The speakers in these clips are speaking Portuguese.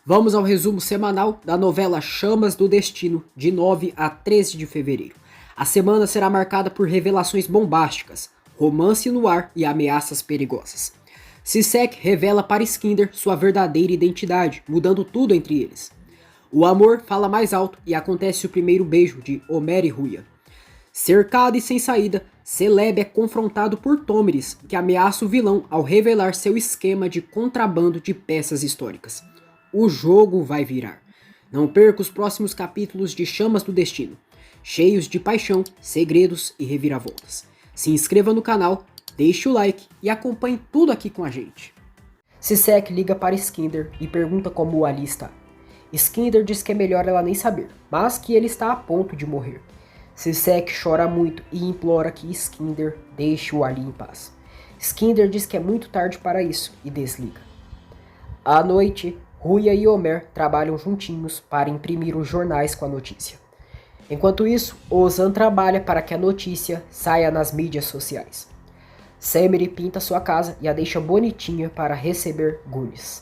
Vamos ao resumo semanal da novela Chamas do Destino, de 9 a 13 de fevereiro. A semana será marcada por revelações bombásticas, romance no ar e ameaças perigosas. Sisek revela para Skinder sua verdadeira identidade, mudando tudo entre eles. O amor fala mais alto e acontece o primeiro beijo de Homer e Ruya. Cercado e sem saída, Celeb é confrontado por Tômeres, que ameaça o vilão ao revelar seu esquema de contrabando de peças históricas. O jogo vai virar. Não perca os próximos capítulos de Chamas do Destino, cheios de paixão, segredos e reviravoltas. Se inscreva no canal, deixe o like e acompanhe tudo aqui com a gente. Sisek liga para Skinder e pergunta como o Ali está. Skinder diz que é melhor ela nem saber, mas que ele está a ponto de morrer. Sisek chora muito e implora que Skinder deixe o Ali em paz. Skinder diz que é muito tarde para isso e desliga. À noite, Ruya e Homer trabalham juntinhos para imprimir os jornais com a notícia. Enquanto isso, Ozan trabalha para que a notícia saia nas mídias sociais. Semire pinta sua casa e a deixa bonitinha para receber Gunis.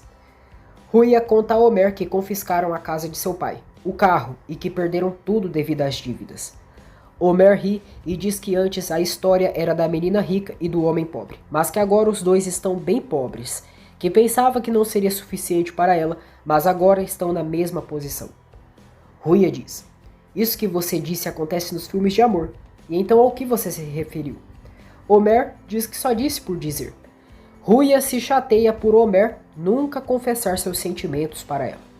Ruya conta a Homer que confiscaram a casa de seu pai, o carro, e que perderam tudo devido às dívidas. Homer ri e diz que antes a história era da menina rica e do homem pobre, mas que agora os dois estão bem pobres, que pensava que não seria suficiente para ela, mas agora estão na mesma posição. Ruya diz: "Isso que você disse acontece nos filmes de amor, e então ao que você se referiu?" Homer diz que só disse por dizer. Ruya se chateia por Homer nunca confessar seus sentimentos para ela.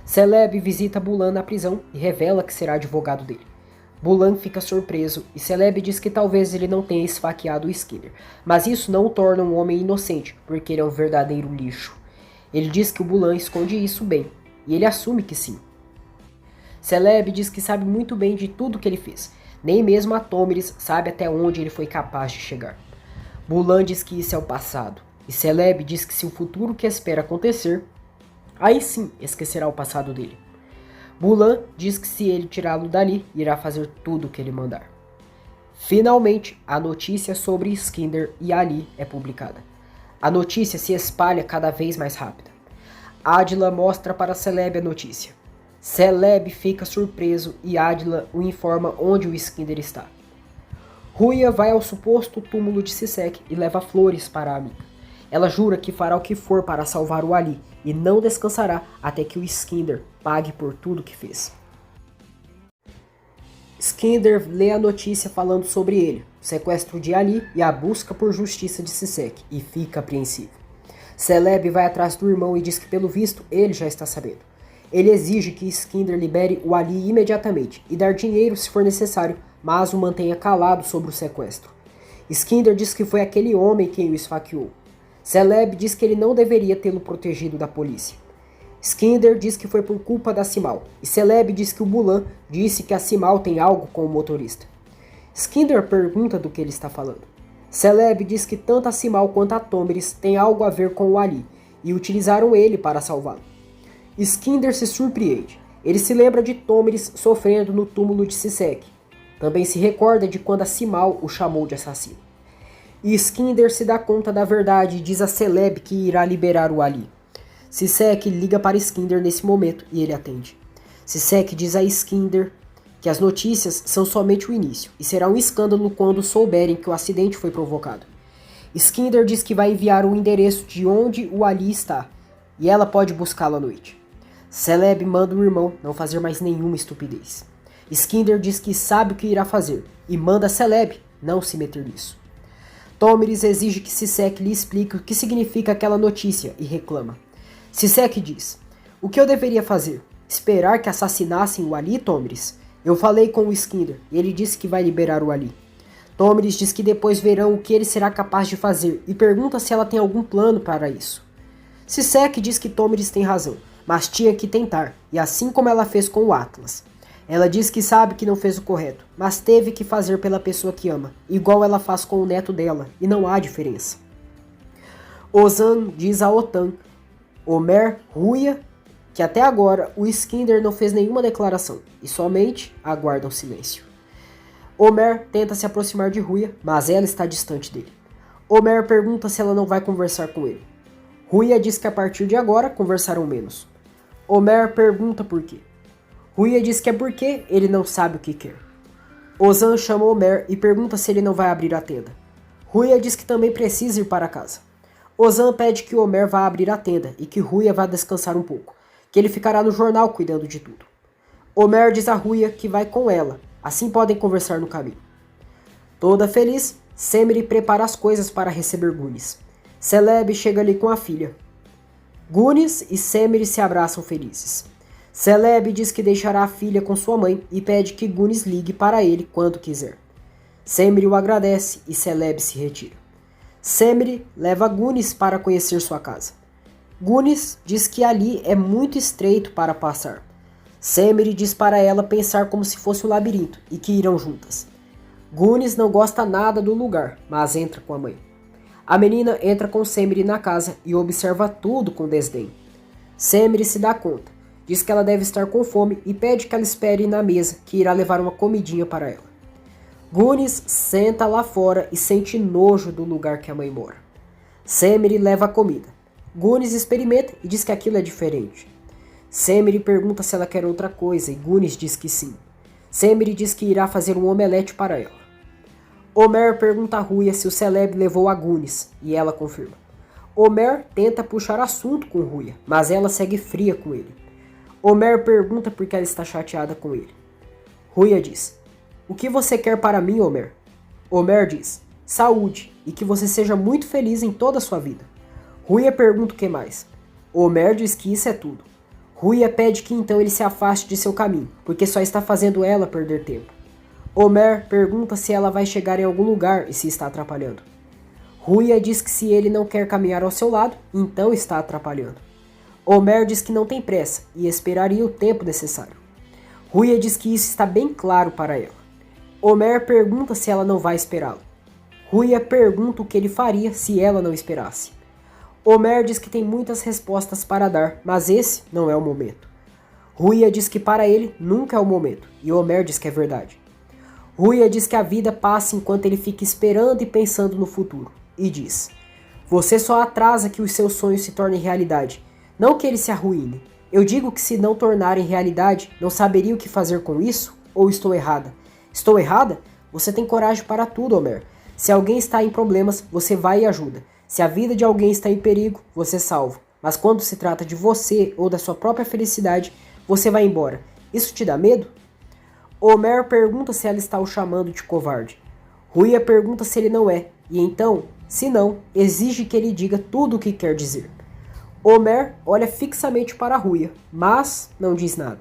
Celeb visita Bulan na prisão e revela que será advogado dele. Bulan fica surpreso e Celeb diz que talvez ele não tenha esfaqueado o Skinner, mas isso não o torna um homem inocente, porque ele é um verdadeiro lixo. Ele diz que o Bulan esconde isso bem, e ele assume que sim. Celeb diz que sabe muito bem de tudo que ele fez, nem mesmo a Tômeres sabe até onde ele foi capaz de chegar. Bulan diz que isso é o passado, e Celeb diz que se o futuro que espera acontecer, aí sim esquecerá o passado dele. Bulan diz que se ele tirá-lo dali, irá fazer tudo o que ele mandar. Finalmente, a notícia sobre Skinder e Ali é publicada. A notícia se espalha cada vez mais rápida. Adila mostra para Celeb a notícia. Celeb fica surpreso e Adila o informa onde o Skinder está. Ruya vai ao suposto túmulo de Sisek e leva flores para a amiga. Ela jura que fará o que for para salvar o Ali e não descansará até que o Skinder pague por tudo que fez. Skinder lê a notícia falando sobre ele, o sequestro de Ali e a busca por justiça de Sisek, e fica apreensivo. Celeb vai atrás do irmão e diz que pelo visto ele já está sabendo. Ele exige que Skinder libere o Ali imediatamente e dar dinheiro se for necessário, mas o mantenha calado sobre o sequestro. Skinder diz que foi aquele homem quem o esfaqueou. Celeb diz que ele não deveria tê-lo protegido da polícia. Skinder diz que foi por culpa da Simal, e Celeb diz que o Bulan disse que a Simal tem algo com o motorista. Skinder pergunta do que ele está falando. Celeb diz que tanto a Simal quanto a Tômeres têm algo a ver com o Ali, e utilizaram ele para salvá-lo. Skinder se surpreende. Ele se lembra de Tômeres sofrendo no túmulo de Sisek. Também se recorda de quando a Simal o chamou de assassino. E Skinder se dá conta da verdade e diz a Celeb que irá liberar o Ali. Sisek liga para Skinder nesse momento e ele atende. Sisek diz a Skinder que as notícias são somente o início e será um escândalo quando souberem que o acidente foi provocado. Skinder diz que vai enviar o endereço de onde o Ali está e ela pode buscá-lo à noite. Celeb manda o irmão não fazer mais nenhuma estupidez. Skinder diz que sabe o que irá fazer e manda Celeb não se meter nisso. Tômeres exige que Sisek lhe explique o que significa aquela notícia e reclama. Sisek diz: "O que eu deveria fazer? Esperar que assassinassem o Ali, Tômeres? Eu falei com o Skinder e ele disse que vai liberar o Ali." Tômeres diz que depois verão o que ele será capaz de fazer e pergunta se ela tem algum plano para isso. Sisek diz que Tômeres tem razão, mas tinha que tentar, e assim como ela fez com o Atlas. Ela diz que sabe que não fez o correto, mas teve que fazer pela pessoa que ama, igual ela faz com o neto dela, e não há diferença. Ozan diz a Otan, Homer, Ruya, que até agora o Skinder não fez nenhuma declaração, e somente aguardam silêncio. Homer tenta se aproximar de Ruya, mas ela está distante dele. Homer pergunta se ela não vai conversar com ele. Ruya diz que a partir de agora conversarão menos. Homer pergunta por quê. Ruia diz que é porque ele não sabe o que quer. Ozan chama Homer e pergunta se ele não vai abrir a tenda. Ruia diz que também precisa ir para casa. Ozan pede que Homer vá abrir a tenda e que Ruia vá descansar um pouco, que ele ficará no jornal cuidando de tudo. Homer diz a Ruia que vai com ela, assim podem conversar no caminho. Toda feliz, Semire prepara as coisas para receber Gunis. Celeb chega ali com a filha. Gunis e Semire se abraçam felizes. Celeb diz que deixará a filha com sua mãe e pede que Gunis ligue para ele quando quiser. Semire o agradece e Celeb se retira. Semire leva Gunis para conhecer sua casa. Gunis diz que ali é muito estreito para passar. Semire diz para ela pensar como se fosse um labirinto e que irão juntas. Gunis não gosta nada do lugar, mas entra com a mãe. A menina entra com Semire na casa e observa tudo com desdém. Semire se dá conta, diz que ela deve estar com fome e pede que ela espere na mesa, que irá levar uma comidinha para ela. Gunis senta lá fora e sente nojo do lugar que a mãe mora. Semire leva a comida. Gunis experimenta e diz que aquilo é diferente. Semire pergunta se ela quer outra coisa e Gunis diz que sim. Semire diz que irá fazer um omelete para ela. Homer pergunta a Ruia se o Celeb levou a Gunis e ela confirma. Homer tenta puxar assunto com Ruia, mas ela segue fria com ele. Homer pergunta por que ela está chateada com ele. Ruia diz: "O que você quer para mim, Homer?" Homer diz: "Saúde e que você seja muito feliz em toda a sua vida." Ruia pergunta o que mais. Homer diz que isso é tudo. Ruia pede que então ele se afaste de seu caminho, porque só está fazendo ela perder tempo. Homer pergunta se ela vai chegar em algum lugar e se está atrapalhando. Ruia diz que se ele não quer caminhar ao seu lado, então está atrapalhando. Homer diz que não tem pressa e esperaria o tempo necessário. Ruia diz que isso está bem claro para ela. Homer pergunta se ela não vai esperá-lo. Ruia pergunta o que ele faria se ela não esperasse. Homer diz que tem muitas respostas para dar, mas esse não é o momento. Ruia diz que para ele nunca é o momento, e Homer diz que é verdade. Ruia diz que a vida passa enquanto ele fica esperando e pensando no futuro, e diz: "Você só atrasa que os seus sonhos se tornem realidade, não que eles se arruinem. Eu digo que se não tornarem realidade, não saberia o que fazer com isso? Ou estou errada?" "Estou errada? Você tem coragem para tudo, Homer. Se alguém está em problemas, você vai e ajuda. Se a vida de alguém está em perigo, você salva. Mas quando se trata de você ou da sua própria felicidade, você vai embora. Isso te dá medo?" Homer pergunta se ela está o chamando de covarde. Ruia pergunta se ele não é, e então, se não, exige que ele diga tudo o que quer dizer. Homer olha fixamente para Ruia, mas não diz nada.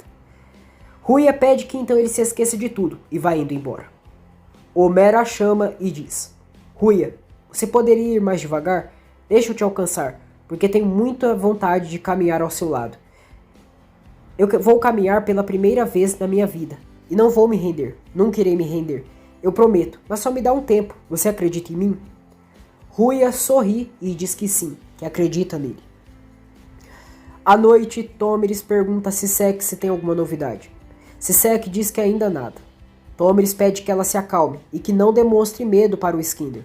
Ruia pede que então ele se esqueça de tudo e vai indo embora. Homer a chama e diz: "Ruia, você poderia ir mais devagar? Deixa eu te alcançar, porque tenho muita vontade de caminhar ao seu lado. Eu vou caminhar pela primeira vez na minha vida. E não vou me render, nunca irei me render. Eu prometo, mas só me dá um tempo. Você acredita em mim?" Ruia sorri e diz que sim, que acredita nele. À noite, Tomeris pergunta a Sisek se tem alguma novidade. Sisek diz que ainda nada. Tomeris pede que ela se acalme e que não demonstre medo para o Skinder,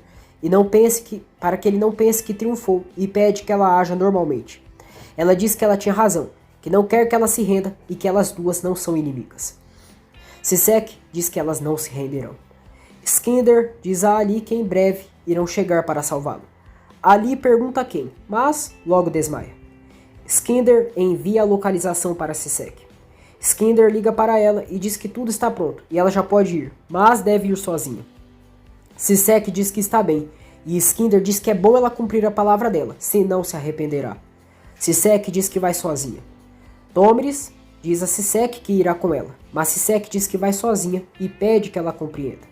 para que ele não pense que triunfou, e pede que ela haja normalmente. Ela diz que ela tinha razão, que não quer que ela se renda e que elas duas não são inimigas. Sisek diz que elas não se renderão. Skinder diz a Ali que em breve irão chegar para salvá-lo. Ali pergunta quem, mas logo desmaia. Skinder envia a localização para Sisek. Skinder liga para ela e diz que tudo está pronto e ela já pode ir, mas deve ir sozinha. Sisek diz que está bem e Skinder diz que é bom ela cumprir a palavra dela, senão se arrependerá. Sisek diz que vai sozinha. Tomeris diz a Sisek que irá com ela, mas Sisek diz que vai sozinha e pede que ela compreenda.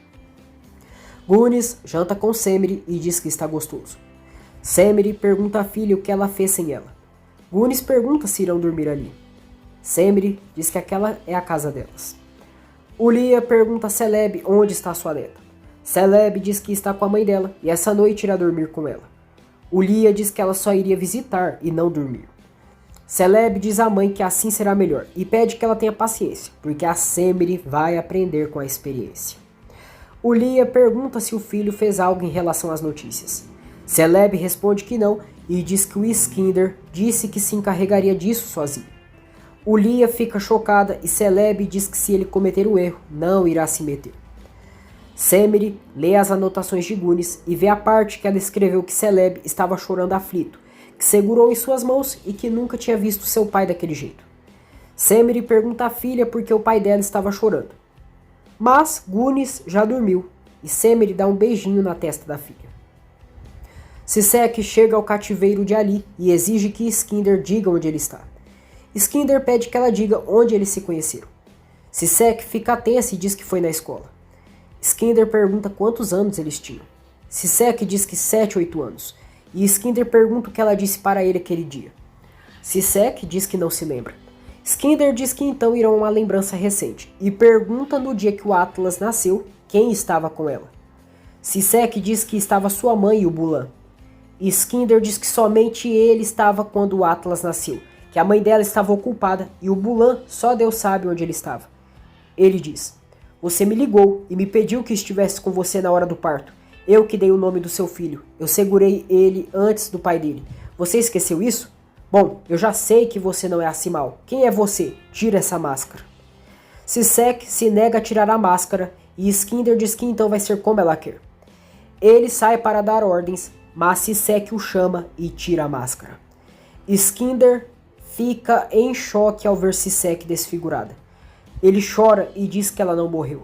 Gunis janta com Semire e diz que está gostoso. Semire pergunta à filha o que ela fez sem ela. Gunis pergunta se irão dormir ali. Semire diz que aquela é a casa delas. Ulia pergunta a Celeb onde está sua neta. Celeb diz que está com a mãe dela e essa noite irá dormir com ela. Ulia diz que ela só iria visitar e não dormir. Celeb diz à mãe que assim será melhor e pede que ela tenha paciência, porque a Semire vai aprender com a experiência. Ulia pergunta se o filho fez algo em relação às notícias. Celeb responde que não e diz que o Skinder disse que se encarregaria disso sozinho. Ulia fica chocada e Celebi diz que se ele cometer o erro, não irá se meter. Semire lê as anotações de Gunis e vê a parte que ela escreveu que Celebi estava chorando aflito, que segurou em suas mãos e que nunca tinha visto seu pai daquele jeito. Semire pergunta à filha por que o pai dela estava chorando. Mas Gunis já dormiu e Semire dá um beijinho na testa da filha. Sisek chega ao cativeiro de Ali e exige que Skinder diga onde ele está. Skinder pede que ela diga onde eles se conheceram. Sisek fica tensa e diz que foi na escola. Skinder pergunta quantos anos eles tinham. Sisek diz que 7 ou 8 anos. E Skinder pergunta o que ela disse para ele aquele dia. Sisek diz que não se lembra. Skinder diz que então irá uma lembrança recente e pergunta no dia que o Atlas nasceu quem estava com ela. Sisek diz que estava sua mãe e o Bulan. E Skinder diz que somente ele estava quando o Atlas nasceu, que a mãe dela estava ocupada e o Bulan só Deus sabe onde ele estava. Ele diz: você me ligou e me pediu que estivesse com você na hora do parto. Eu que dei o nome do seu filho. Eu segurei ele antes do pai dele. Você esqueceu isso? Bom, eu já sei que você não é assim mal. Quem é você? Tira essa máscara. Sisek se nega a tirar a máscara e Skinder diz que então vai ser como ela quer. Ele sai para dar ordens, mas Sisek o chama e tira a máscara. Skinder fica em choque ao ver Sisek desfigurada. Ele chora e diz que ela não morreu.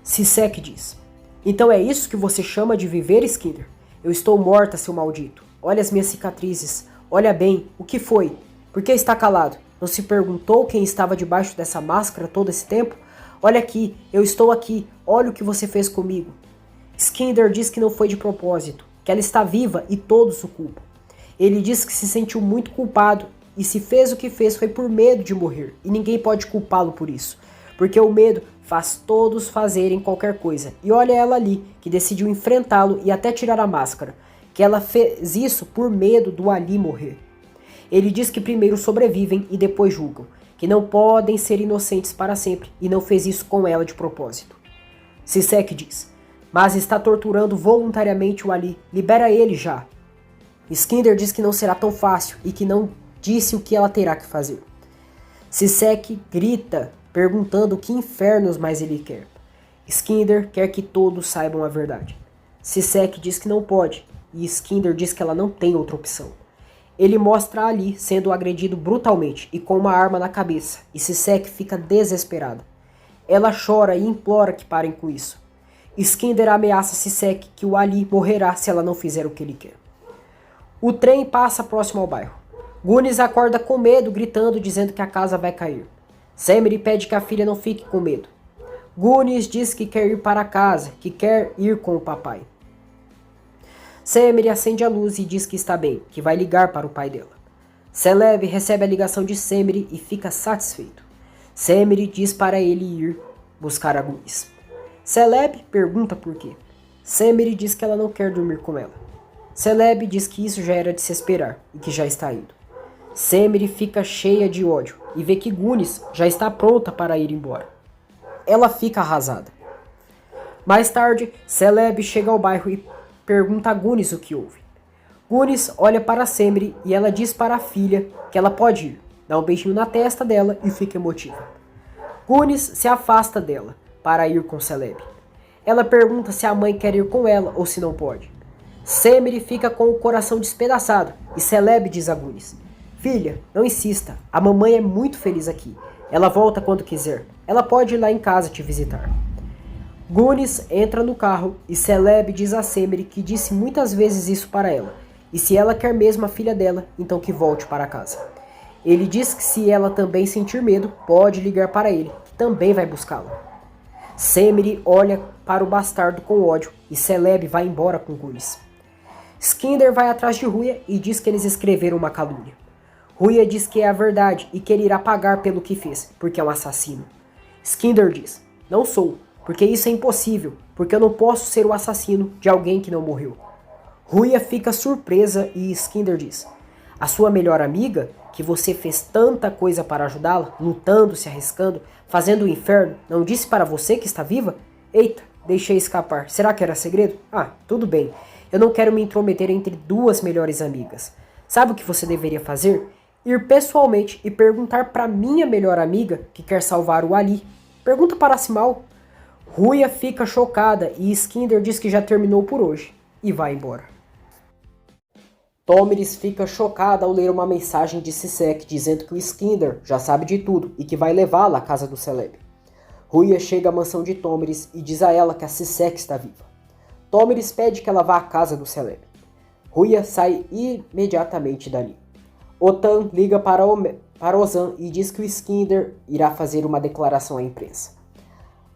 Sisek diz: então é isso que você chama de viver, Skinder? Eu estou morta, seu maldito. Olha as minhas cicatrizes. Olha bem, o que foi? Por que está calado? Não se perguntou quem estava debaixo dessa máscara todo esse tempo? Olha aqui, eu estou aqui. Olha o que você fez comigo. Skinder diz que não foi de propósito, que ela está viva e todos o culpam. Ele diz que se sentiu muito culpado e se fez o que fez foi por medo de morrer, e ninguém pode culpá-lo por isso, porque o medo faz todos fazerem qualquer coisa. E olha ela ali, que decidiu enfrentá-lo e até tirar a máscara, que ela fez isso por medo do Ali morrer. Ele diz que primeiro sobrevivem e depois julgam, que não podem ser inocentes para sempre, e não fez isso com ela de propósito. Sisek diz: mas está torturando voluntariamente o Ali, libera ele já. Skinder diz que não será tão fácil e que não disse o que ela terá que fazer. Sisek grita, perguntando que infernos mais ele quer. Skinder quer que todos saibam a verdade. Sisek diz que não pode, e Skinder diz que ela não tem outra opção. Ele mostra Ali sendo agredido brutalmente e com uma arma na cabeça, e Sisek fica desesperada. Ela chora e implora que parem com isso. Skinder ameaça Sisek que o Ali morrerá se ela não fizer o que ele quer. O trem passa próximo ao bairro. Gunis acorda com medo, gritando, dizendo que a casa vai cair. Semire pede que a filha não fique com medo. Gunis diz que quer ir para casa, que quer ir com o papai. Semire acende a luz e diz que está bem, que vai ligar para o pai dela. Celebi recebe a ligação de Semire e fica satisfeito. Semire diz para ele ir buscar a Gunis. Celebi pergunta por quê. Semire diz que ela não quer dormir com ela. Celebi diz que isso já era de se esperar e que já está indo. Semire fica cheia de ódio e vê que Gunis já está pronta para ir embora. Ela fica arrasada. Mais tarde, Celebi chega ao bairro e pergunta a Gunis o que houve. Gunis olha para Semire e ela diz para a filha que ela pode ir, dá um beijinho na testa dela e fica emotiva. Gunis se afasta dela para ir com Celebi. Ela pergunta se a mãe quer ir com ela ou se não pode. Semire fica com o coração despedaçado e Celebi diz a Gunis: filha, não insista, a mamãe é muito feliz aqui. Ela volta quando quiser. Ela pode ir lá em casa te visitar. Gunis entra no carro e Celebi diz a Semire que disse muitas vezes isso para ela. E se ela quer mesmo a filha dela, então que volte para casa. Ele diz que se ela também sentir medo, pode ligar para ele, que também vai buscá-la. Semire olha para o bastardo com ódio e Celebi vai embora com Gunis. Skinder vai atrás de Ruya e diz que eles escreveram uma calúnia. Ruya diz que é a verdade e que ele irá pagar pelo que fez, porque é um assassino. Skinder diz: não sou, porque isso é impossível, porque eu não posso ser o assassino de alguém que não morreu. Ruya fica surpresa e Skinder diz: a sua melhor amiga, que você fez tanta coisa para ajudá-la, lutando, se arriscando, fazendo o inferno, não disse para você que está viva? Eita, deixei escapar. Será que era segredo? Ah, tudo bem. Eu não quero me intrometer entre duas melhores amigas. Sabe o que você deveria fazer? Ir pessoalmente e perguntar para minha melhor amiga, que quer salvar o Ali. Pergunta para Simal. Ruya fica chocada e Skinder diz que já terminou por hoje e vai embora. Tomris fica chocada ao ler uma mensagem de Sisek dizendo que o Skinder já sabe de tudo e que vai levá-la à casa do Celebi. Ruya chega à mansão de Tomris e diz a ela que a Sisek está viva. Tomris pede que ela vá à casa do Celebi. Ruya sai imediatamente dali. Otan liga para Ozan e diz que o Skinder irá fazer uma declaração à imprensa.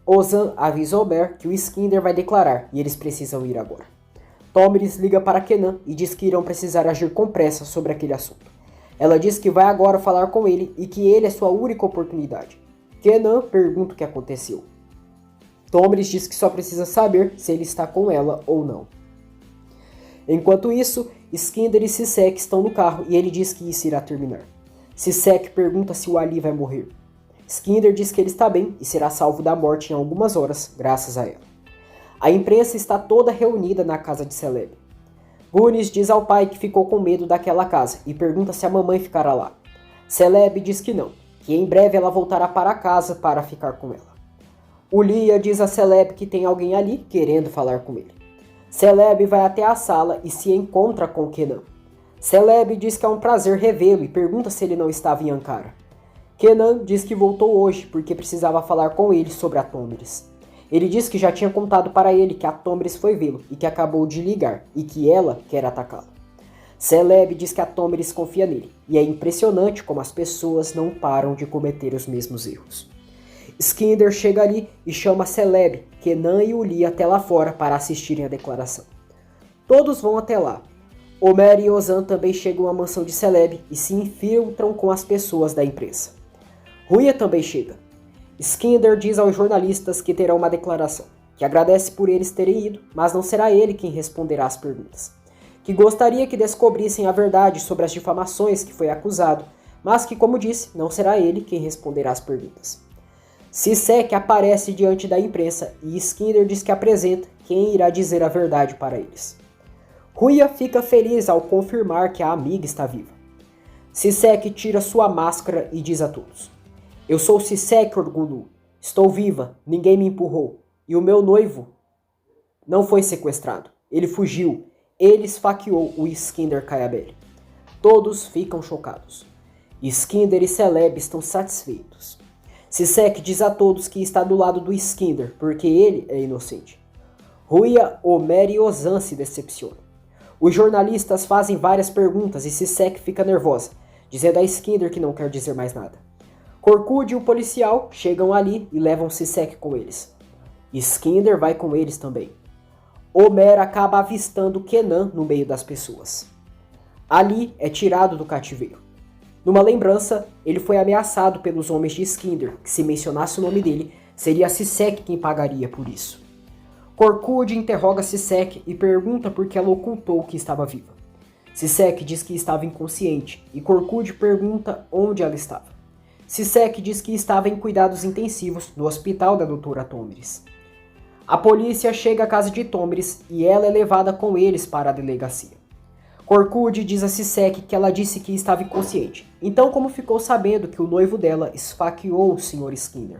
Ozan avisa Omer que o Skinder vai declarar e eles precisam ir agora. Tomris liga para Kenan e diz que irão precisar agir com pressa sobre aquele assunto. Ela diz que vai agora falar com ele e que ele é sua única oportunidade. Kenan pergunta o que aconteceu. Tomris diz que só precisa saber se ele está com ela ou não. Enquanto isso, Skinder e Sisek estão no carro e ele diz que isso irá terminar. Sisek pergunta se o Ali vai morrer. Skinder diz que ele está bem e será salvo da morte em algumas horas, graças a ela. A imprensa está toda reunida na casa de Celebi. Gunis diz ao pai que ficou com medo daquela casa e pergunta se a mamãe ficará lá. Celebi diz que não, que em breve ela voltará para casa para ficar com ela. Ulia diz a Celebi que tem alguém ali querendo falar com ele. Celebi vai até a sala e se encontra com Kenan. Celebi diz que é um prazer revê-lo e pergunta se ele não estava em Ankara. Kenan diz que voltou hoje porque precisava falar com ele sobre a Tomris. Ele diz que já tinha contado para ele que a Tomris foi vê-lo e que acabou de ligar e que ela quer atacá-lo. Celebi diz que a Tomris confia nele e é impressionante como as pessoas não param de cometer os mesmos erros. Skinder chega ali e chama Celebi, Kenan e Uli até lá fora para assistirem à declaração. Todos vão até lá. Omer e Ozan também chegam à mansão de Celebi e se infiltram com as pessoas da imprensa. Ruya também chega. Skinder diz aos jornalistas que terá uma declaração, que agradece por eles terem ido, mas não será ele quem responderá às perguntas. Que gostaria que descobrissem a verdade sobre as difamações que foi acusado, mas que, como disse, não será ele quem responderá às perguntas. Sisek aparece diante da imprensa e Skinder diz que apresenta quem irá dizer a verdade para eles. Ruya fica feliz ao confirmar que a amiga está viva. Sisek tira sua máscara e diz a todos: Eu sou Sisek Orgulu, estou viva, ninguém me empurrou, e o meu noivo não foi sequestrado, ele fugiu, ele esfaqueou o Skinder Kayabeli. Todos ficam chocados. Skinder e Celebi estão satisfeitos. Sisek diz a todos que está do lado do Skinder, porque ele é inocente. Ruya, Omer e Ozan se decepcionam. Os jornalistas fazem várias perguntas e Sisek fica nervosa, dizendo a Skinder que não quer dizer mais nada. Korkut e o policial chegam ali e levam Sisek com eles. Skinder vai com eles também. Omer acaba avistando Kenan no meio das pessoas. Ali é tirado do cativeiro. Numa lembrança, ele foi ameaçado pelos homens de Skinder, que se mencionasse o nome dele, seria Sisek quem pagaria por isso. Korkut interroga Sisek e pergunta por que ela ocultou que estava viva. Sisek diz que estava inconsciente e Korkut pergunta onde ela estava. Sisek diz que estava em cuidados intensivos no hospital da doutora Tomris. A polícia chega à casa de Tomris e ela é levada com eles para a delegacia. Korkut diz a Sisek que ela disse que estava inconsciente, então como ficou sabendo que o noivo dela esfaqueou o Sr. Skinder?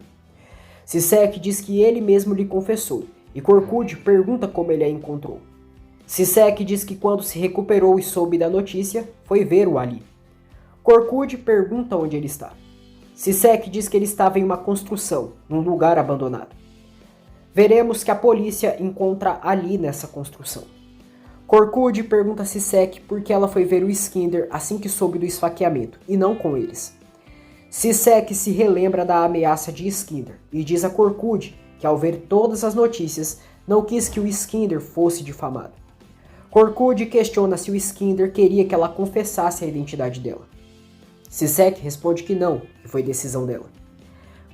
Sisek diz que ele mesmo lhe confessou, e Korkut pergunta como ele a encontrou. Sisek diz que quando se recuperou e soube da notícia, foi ver o Ali. Korkut pergunta onde ele está. Sisek diz que ele estava em uma construção, num lugar abandonado. Veremos que a polícia encontra Ali nessa construção. Korkut pergunta a Sisek por que ela foi ver o Skinder assim que soube do esfaqueamento, e não com eles. Sisek se relembra da ameaça de Skinder e diz a Korkut que ao ver todas as notícias, não quis que o Skinder fosse difamado. Korkut questiona se o Skinder queria que ela confessasse a identidade dela. Sisek responde que não, que foi decisão dela.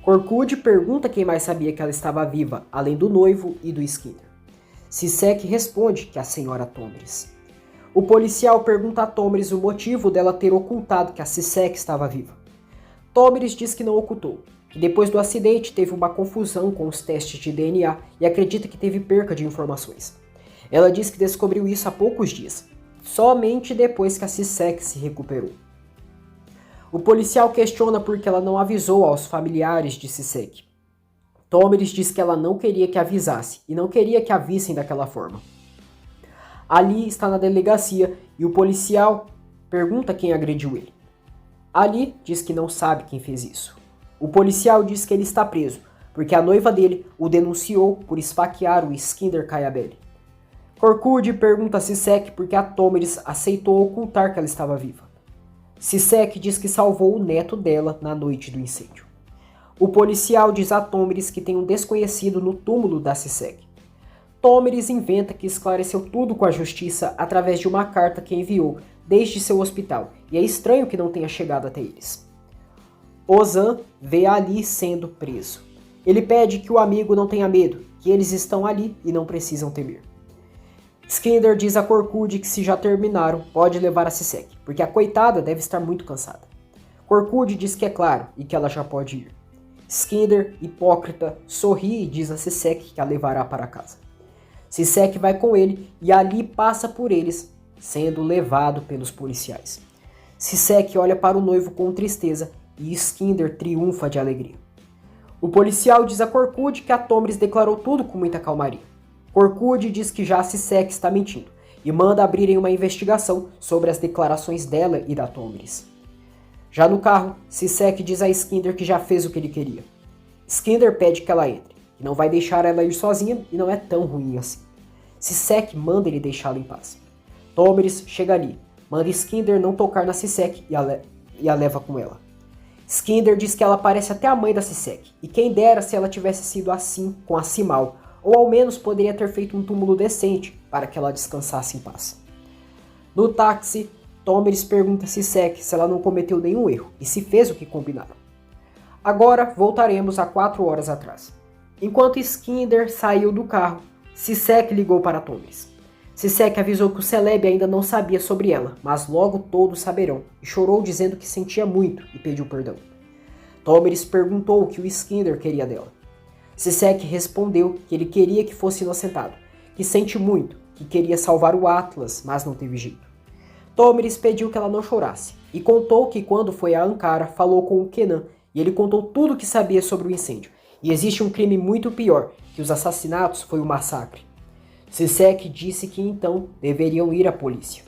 Korkut pergunta quem mais sabia que ela estava viva, além do noivo e do Skinder. Sisek responde que a senhora Tomris. O policial pergunta a Tomris o motivo dela ter ocultado que a Sisek estava viva. Tomris diz que não ocultou, que depois do acidente teve uma confusão com os testes de DNA e acredita que teve perca de informações. Ela diz que descobriu isso há poucos dias, somente depois que a Sisek se recuperou. O policial questiona por que ela não avisou aos familiares de Sisek. Tomeris diz que ela não queria que avisasse e não queria que a vissem daquela forma. Ali está na delegacia e o policial pergunta quem agrediu ele. Ali diz que não sabe quem fez isso. O policial diz que ele está preso, porque a noiva dele o denunciou por esfaquear o Iskender Kayabeli. Korkut pergunta a Sisek por que a Tomeris aceitou ocultar que ela estava viva. Sisek diz que salvou o neto dela na noite do incêndio. O policial diz a Tomeris que tem um desconhecido no túmulo da Sisek. Tomeris inventa que esclareceu tudo com a justiça através de uma carta que enviou desde seu hospital, e é estranho que não tenha chegado até eles. Ozan vê Ali sendo preso. Ele pede que o amigo não tenha medo, que eles estão ali e não precisam temer. Skender diz a Korkut que se já terminaram, pode levar a Sisek, porque a coitada deve estar muito cansada. Korkut diz que é claro e que ela já pode ir. Skender, hipócrita, sorri e diz a Sisek que a levará para casa. Sisek vai com ele e Ali passa por eles, sendo levado pelos policiais. Sisek olha para o noivo com tristeza e Skender triunfa de alegria. O policial diz a Korkut que a Tomeris declarou tudo com muita calmaria. Korkut diz que já a Sisek está mentindo e manda abrirem uma investigação sobre as declarações dela e da Tomeris. Já no carro, Sisek diz a Skender que já fez o que ele queria. Skender pede que ela entre, que não vai deixar ela ir sozinha e não é tão ruim assim. Sisek manda ele deixá-la em paz. Tomeris chega ali, manda Skender não tocar na Sisek e a leva com ela. Skender diz que ela parece até a mãe da Sisek, e quem dera se ela tivesse sido assim com a Simal, ou ao menos poderia ter feito um túmulo decente para que ela descansasse em paz. No táxi, Tomeris pergunta a Sisek se ela não cometeu nenhum erro e se fez o que combinaram. Agora voltaremos a 4 horas atrás. Enquanto Skender saiu do carro, Sisek ligou para Tomeris. Sisek avisou que o Celebi ainda não sabia sobre ela, mas logo todos saberão, e chorou dizendo que sentia muito e pediu perdão. Tomeris perguntou o que o Skender queria dela. Sisek respondeu que ele queria que fosse inocentado, que sente muito, que queria salvar o Atlas, mas não teve jeito. Tomeris pediu que ela não chorasse, e contou que quando foi a Ankara falou com o Kenan, e ele contou tudo o que sabia sobre o incêndio, e existe um crime muito pior, que os assassinatos foi o massacre. Sisek disse que então deveriam ir à polícia.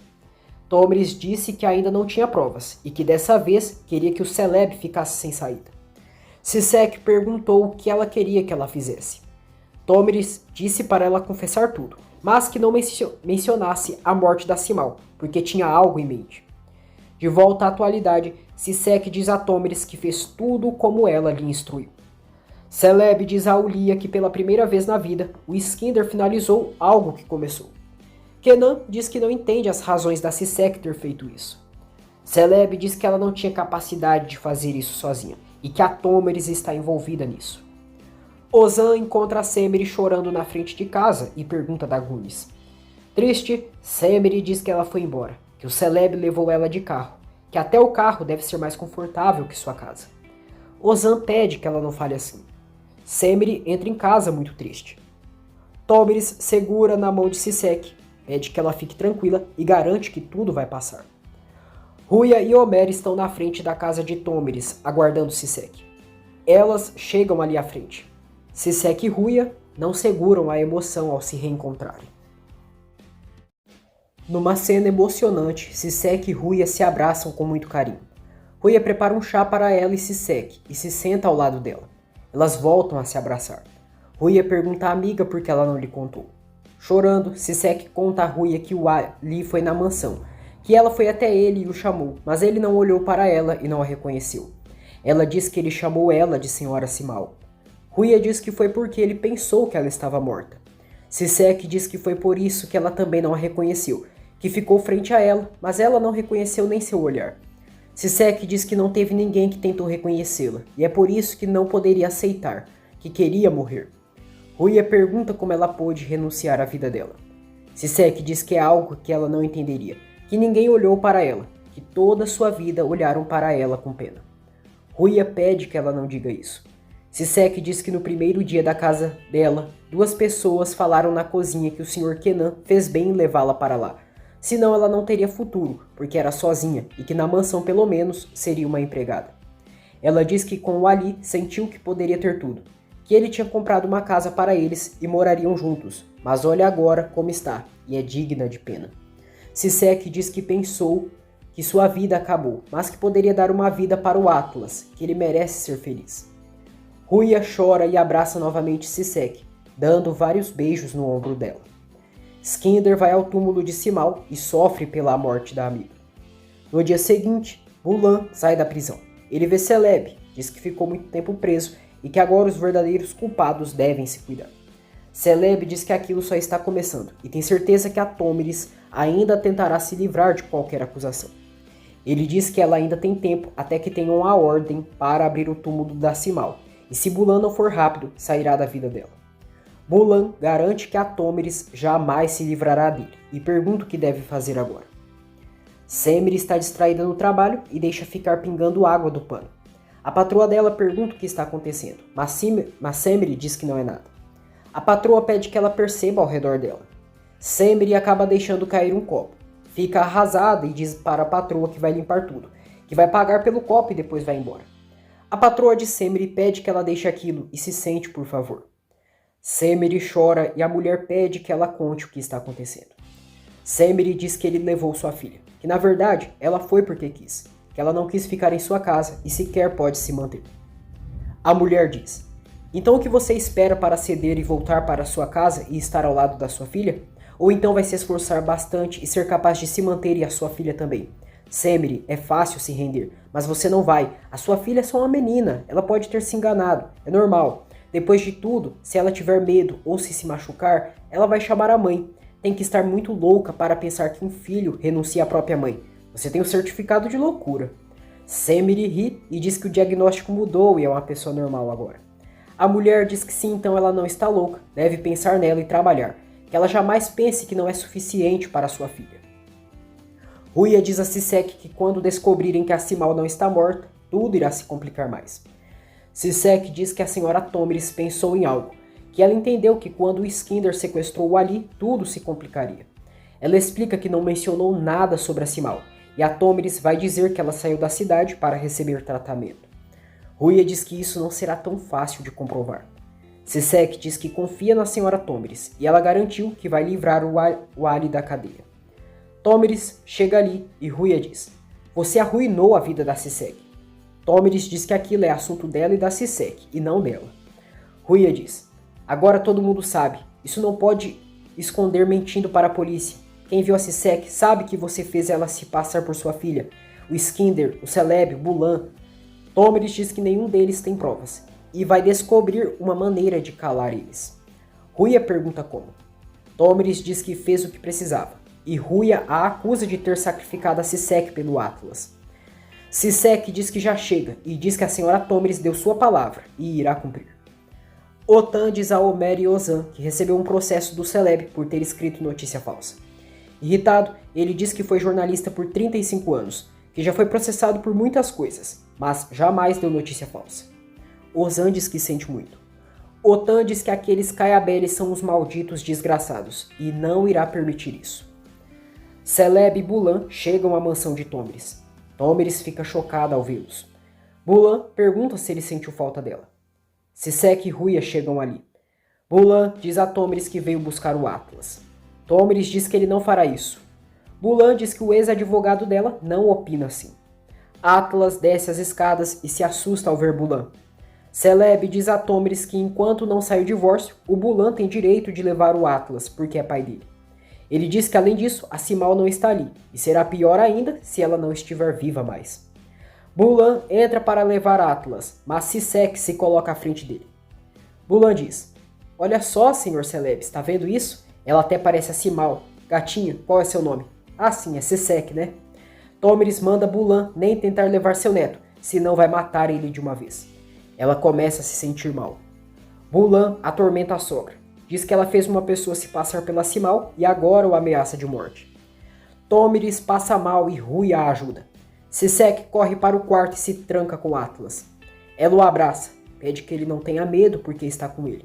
Tomeris disse que ainda não tinha provas, e que dessa vez queria que o Celebi ficasse sem saída. Sisek perguntou o que ela queria que ela fizesse. Tomeris disse para ela confessar tudo, mas que não mencionasse a morte da Simal, porque tinha algo em mente. De volta à atualidade, Sisek diz a Tomeris que fez tudo como ela lhe instruiu. Celebi diz a Ulia que pela primeira vez na vida, o Skender finalizou algo que começou. Kenan diz que não entende as razões da Sisek ter feito isso. Celebi diz que ela não tinha capacidade de fazer isso sozinha, e que a Tomeris está envolvida nisso. Ozan encontra a Semeri chorando na frente de casa e pergunta da Gunis. Triste, Semeri diz que ela foi embora, que o Celebi levou ela de carro, que até o carro deve ser mais confortável que sua casa. Ozan pede que ela não fale assim. Semeri entra em casa muito triste. Tomeris segura na mão de Sisek, pede que ela fique tranquila e garante que tudo vai passar. Ruya e Omer estão na frente da casa de Tomeris, aguardando Sisek. Elas chegam ali à frente. Sisek e Ruya não seguram a emoção ao se reencontrarem. Numa cena emocionante, Sisek e Ruya se abraçam com muito carinho. Ruya prepara um chá para ela e Sisek e se senta ao lado dela. Elas voltam a se abraçar. Ruya pergunta à amiga por que ela não lhe contou. Chorando, Sisek conta a Ruya que o Ali foi na mansão, que ela foi até ele e o chamou, mas ele não olhou para ela e não a reconheceu. Ela diz que ele chamou ela de Senhora Simal. Ruya diz que foi porque ele pensou que ela estava morta. Sisek diz que foi por isso que ela também não a reconheceu, que ficou frente a ela, mas ela não reconheceu nem seu olhar. Sisek diz que não teve ninguém que tentou reconhecê-la, e é por isso que não poderia aceitar, que queria morrer. Ruya pergunta como ela pôde renunciar à vida dela. Sisek diz que é algo que ela não entenderia, que ninguém olhou para ela, que toda a sua vida olharam para ela com pena. Ruya pede que ela não diga isso. Sisek diz que no primeiro dia da casa dela, 2 pessoas falaram na cozinha que o Sr. Kenan fez bem em levá-la para lá. Senão ela não teria futuro, porque era sozinha e que na mansão pelo menos seria uma empregada. Ela diz que com o Ali sentiu que poderia ter tudo, que ele tinha comprado uma casa para eles e morariam juntos, mas olha agora como está, e é digna de pena. Sisek diz que pensou que sua vida acabou, mas que poderia dar uma vida para o Atlas, que ele merece ser feliz. Ruia chora e abraça novamente Sisek, dando vários beijos no ombro dela. Skinder vai ao túmulo de Simao e sofre pela morte da amiga. No dia seguinte, Bulan sai da prisão. Ele vê Celeb, diz que ficou muito tempo preso e que agora os verdadeiros culpados devem se cuidar. Celeb diz que aquilo só está começando e tem certeza que a Tomiris ainda tentará se livrar de qualquer acusação. Ele diz que ela ainda tem tempo até que tenham a ordem para abrir o túmulo da Simao, e se Bulan não for rápido, sairá da vida dela. Bulan garante que a Tomiris jamais se livrará dele e pergunta o que deve fazer agora. Semire está distraída no trabalho e deixa ficar pingando água do pano. A patroa dela pergunta o que está acontecendo, mas Semire diz que não é nada. A patroa pede que ela perceba ao redor dela. Semire acaba deixando cair um copo. Fica arrasada e diz para a patroa que vai limpar tudo, que vai pagar pelo copo e depois vai embora. A patroa de Semire pede que ela deixe aquilo e se sente, por favor. Semire chora e a mulher pede que ela conte o que está acontecendo. Semire diz que ele levou sua filha, que na verdade ela foi porque quis, que ela não quis ficar em sua casa e sequer pode se manter. A mulher diz: então o que você espera para ceder e voltar para sua casa e estar ao lado da sua filha? Ou então vai se esforçar bastante e ser capaz de se manter e a sua filha também? Semire, é fácil se render, mas você não vai. A sua filha é só uma menina, ela pode ter se enganado, é normal. Depois de tudo, se ela tiver medo ou se machucar, ela vai chamar a mãe. Tem que estar muito louca para pensar que um filho renuncia à própria mãe. Você tem um certificado de loucura. Semire ri e diz que o diagnóstico mudou e é uma pessoa normal agora. A mulher diz que sim, então ela não está louca, deve pensar nela e trabalhar, que ela jamais pense que não é suficiente para sua filha. Ruia diz a Sisek que quando descobrirem que a Simao não está morta, tudo irá se complicar mais. Sisek diz que a senhora Tomiris pensou em algo, que ela entendeu que quando o Skinder sequestrou o Ali, tudo se complicaria. Ela explica que não mencionou nada sobre a Simao, e a Tomiris vai dizer que ela saiu da cidade para receber tratamento. Ruia diz que isso não será tão fácil de comprovar. Sisek diz que confia na senhora Tomiris, e ela garantiu que vai livrar o Ali da cadeia. Tomiris chega ali e Ruia diz: você arruinou a vida da Sisek. Tomiris diz que aquilo é assunto dela e da Sisek, e não dela. Ruia diz: agora todo mundo sabe, isso não pode esconder mentindo para a polícia. Quem viu a Sisek sabe que você fez ela se passar por sua filha. O Skinder, o Celeb, o Bulan. Tomiris diz que nenhum deles tem provas, e vai descobrir uma maneira de calar eles. Ruia pergunta como. Tomiris diz que fez o que precisava, e Ruia a acusa de ter sacrificado a Sisek pelo Atlas. Sisek diz que já chega e diz que a senhora Tomiris deu sua palavra e irá cumprir. Otan diz a Omer e Ozan que recebeu um processo do Celeb por ter escrito notícia falsa. Irritado, ele diz que foi jornalista por 35 anos, que já foi processado por muitas coisas, mas jamais deu notícia falsa. Ozan diz que sente muito. Otan diz que aqueles Caiabeles são os malditos desgraçados e não irá permitir isso. Celeb e Bulan chegam à mansão de Tomiris. Tomiris fica chocada ao vê-los. Bulan pergunta se ele sentiu falta dela. Sisek e Ruia chegam ali. Bulan diz a Tomiris que veio buscar o Atlas. Tomiris diz que ele não fará isso. Bulan diz que o ex-advogado dela não opina assim. Atlas desce as escadas e se assusta ao ver Bulan. Celeb diz a Tomiris que enquanto não sair o divórcio, o Bulan tem direito de levar o Atlas, porque é pai dele. Ele diz que além disso, a Simao não está ali, e será pior ainda se ela não estiver viva mais. Bulan entra para levar Atlas, mas Sisek se coloca à frente dele. Bulan diz: olha só, senhor Celeb, está vendo isso? Ela até parece a Simao. Gatinha, qual é seu nome? Ah sim, é Sisek, né? Tomiris manda Bulan nem tentar levar seu neto, senão vai matar ele de uma vez. Ela começa a se sentir mal. Bulan atormenta a sogra. Diz que ela fez uma pessoa se passar pela Simao e agora o ameaça de morte. Tomiris passa mal e Ruia a ajuda. Sisek corre para o quarto e se tranca com Atlas. Ela o abraça, pede que ele não tenha medo porque está com ele.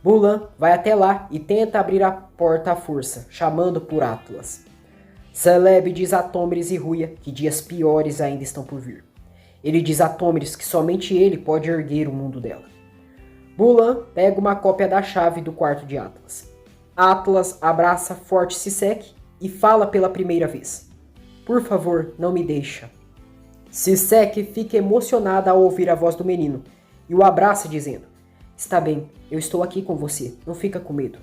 Bulan vai até lá e tenta abrir a porta à força, chamando por Atlas. Celebi diz a Tômeres e Ruia que dias piores ainda estão por vir. Ele diz a Tômeres que somente ele pode erguer o mundo dela. Bulan pega uma cópia da chave do quarto de Atlas. Atlas abraça forte Sisek e fala pela primeira vez: "Por favor, não me deixa." Sisek fica emocionada ao ouvir a voz do menino e o abraça dizendo: "Está bem, eu estou aqui com você, não fica com medo."